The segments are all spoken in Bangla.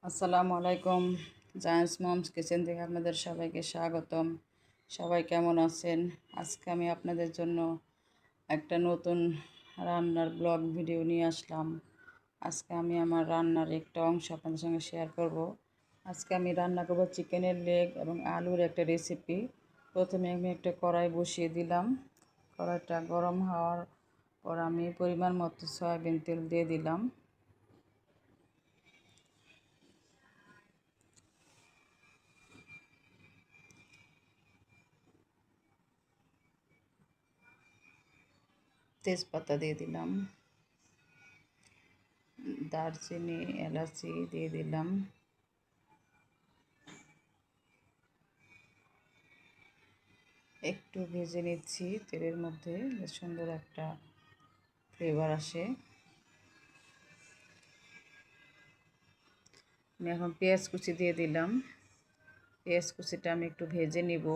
আসসালামু আলাইকুম। জায়ান্টস মমস কিচেন থেকে আপনাদের সবাইকে স্বাগতম। সবাই কেমন আছেন? আজকে আমি আপনাদের জন্য একটা নতুন রান্নার ব্লগ ভিডিও নিয়ে আসলাম। আজকে আমি আমার রান্নার একটা অংশ আপনাদের সঙ্গে শেয়ার করব। আজকে আমি রান্না করব চিকেনের লেগ এবং আলুর একটা রেসিপি। প্রথমে আমি একটা কড়াই বসিয়ে দিলাম। কড়াইটা গরম হওয়ার পর আমি পরিমাণ মতো সয়াবিন তেল দিয়ে দিলাম। তেজপাতা দিয়ে দিলাম, দারচিনি, এলাচি দিয়ে দিলাম। একটু ভেজে নিচ্ছি তেলের মধ্যে, বেশ সুন্দর একটা ফ্লেভার আসে। আমি এখন পেঁয়াজ কুচি দিয়ে দিলাম। পেঁয়াজ কুচিটা আমি একটু ভেজে নিব।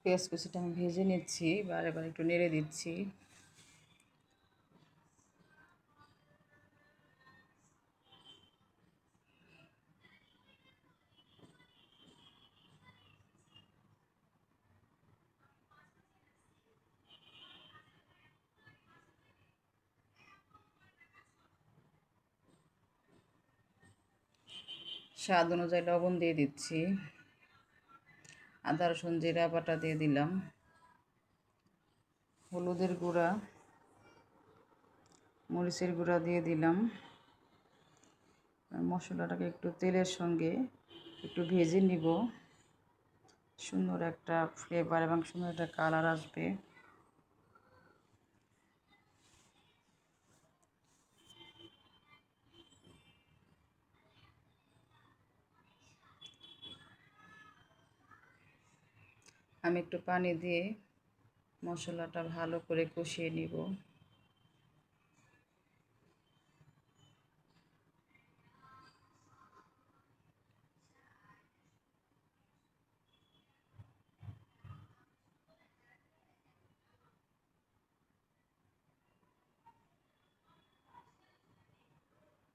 পেঁয়াজ কুচিটা আমি ভেজে নিচ্ছি, বারে বারে একটু নেড়ে দিচ্ছি। স্বাদ অনুযায়ী লবণ দিয়ে দিচ্ছি। আদা রসুন জিরা বাটা দিয়ে দিলাম। হলুদের গুঁড়া, মরিচের গুঁড়া দিয়ে দিলাম। মশলাটাকে একটু তেলের সঙ্গে একটু ভেজে নিব। সুন্দর একটা ফ্লেভার এবং সুন্দর একটা কালার আসবে। আমি একটু পানি দিয়ে মশলাটা ভালো করে কষিয়ে নিব।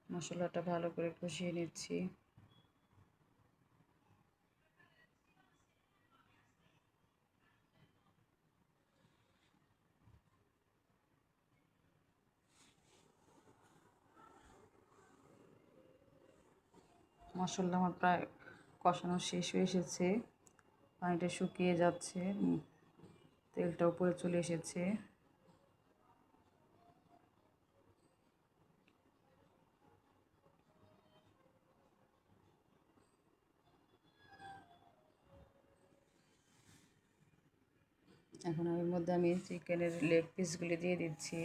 মশলাটা ভালো করে কষিয়ে নিচ্ছি। মশলা আমার প্রায় কষানো শেষ হয়ে এসেছে, পানিটা শুকিয়ে যাচ্ছে, তেলটা উপরে চলে এসেছে। এখন এর মধ্যে আমি চিকেনের লেগ পিসগুলি দিয়ে দিচ্ছি।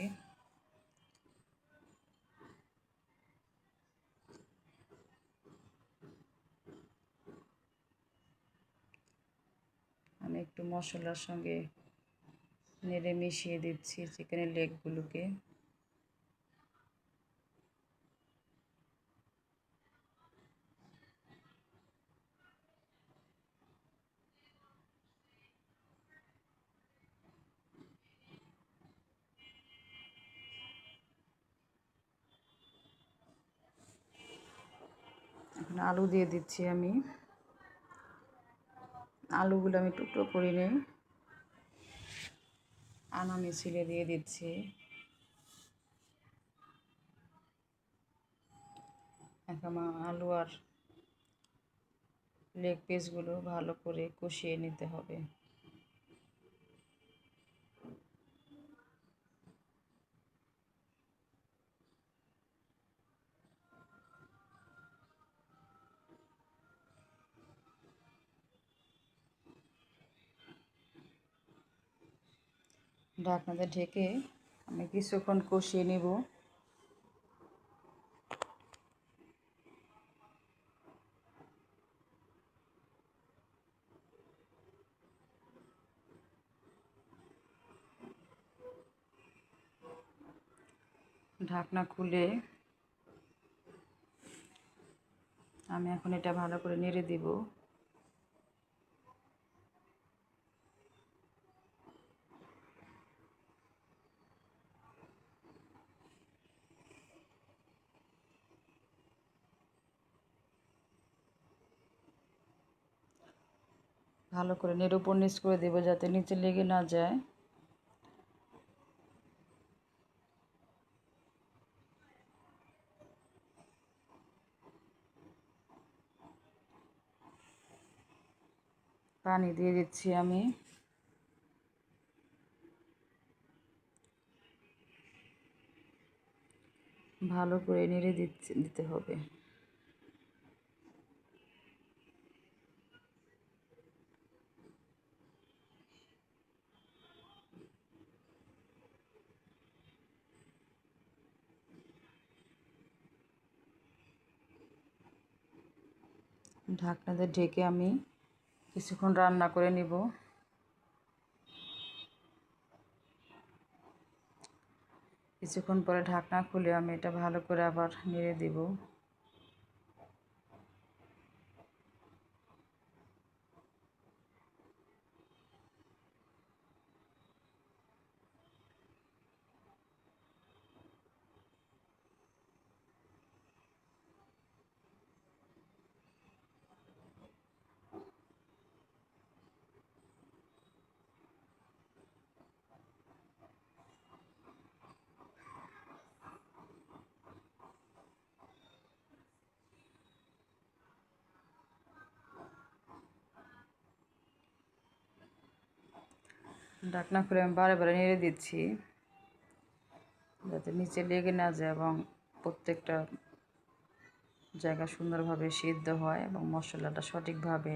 আমি একটু মশলার সঙ্গে নেড়ে মিশিয়ে দিচ্ছি চিকেনের লেগগুলোকে। এখন আলু দিয়ে দিচ্ছি আমি। আলুগুলো আমি টুকরো করে নিয়ে আনামে ছিলে দিয়ে দিচ্ছি। এখন আলু আর লেগ পিসগুলো ভালো করে কষিয়ে নিতে হবে। ঢাকনাতে ঢেকে আমি কিছুক্ষণ কষিয়ে নেব। ঢাকনা খুলে আমি এখন এটা ভালো করে নেড়ে দিব। ভালো করে নেড়ে উপর নিচ করে দেবো যাতে নিচে লেগে না যায়। পানি দিয়ে দিচ্ছি আমি। ভালো করে নেড়ে দিতে হবে। ঢাকনা দিয়ে ঢেকে আমি কিছুক্ষণ রান্না করে নিব। কিছুক্ষণ পরে ঢাকনা খুলে আমি এটা ভালো করে আবার নেড়ে দেব। ঢাকনা খুলে আমি বারে বারে নেড়ে দিচ্ছি যাতে নিচে লেগে না যায় এবং প্রত্যেকটা জায়গা সুন্দরভাবে সিদ্ধ হয় এবং মশলাটা সঠিকভাবে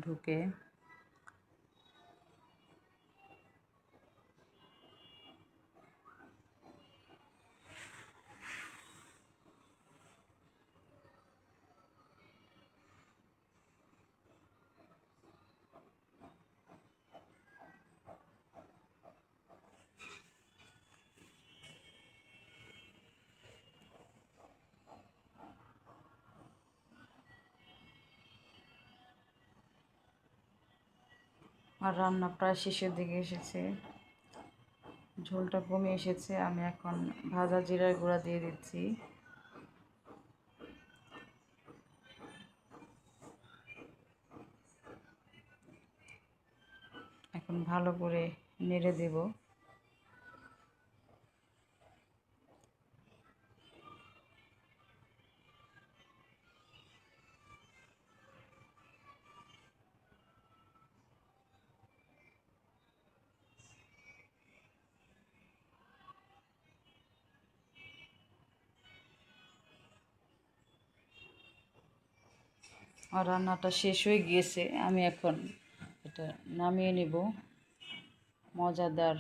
ঢুকে। আর রান্না প্রায় শেষের দিকে এসেছে, ঝোলটা কমে এসেছে। আমি এখন ভাজা জিরার গুঁড়া দিয়ে দিচ্ছি। এখন ভালো করে নেড়ে দেব। আর রান্নাটা শেষ হয়ে গিয়েছে, আমি এখন এটা নামিয়ে নেব। মজাদার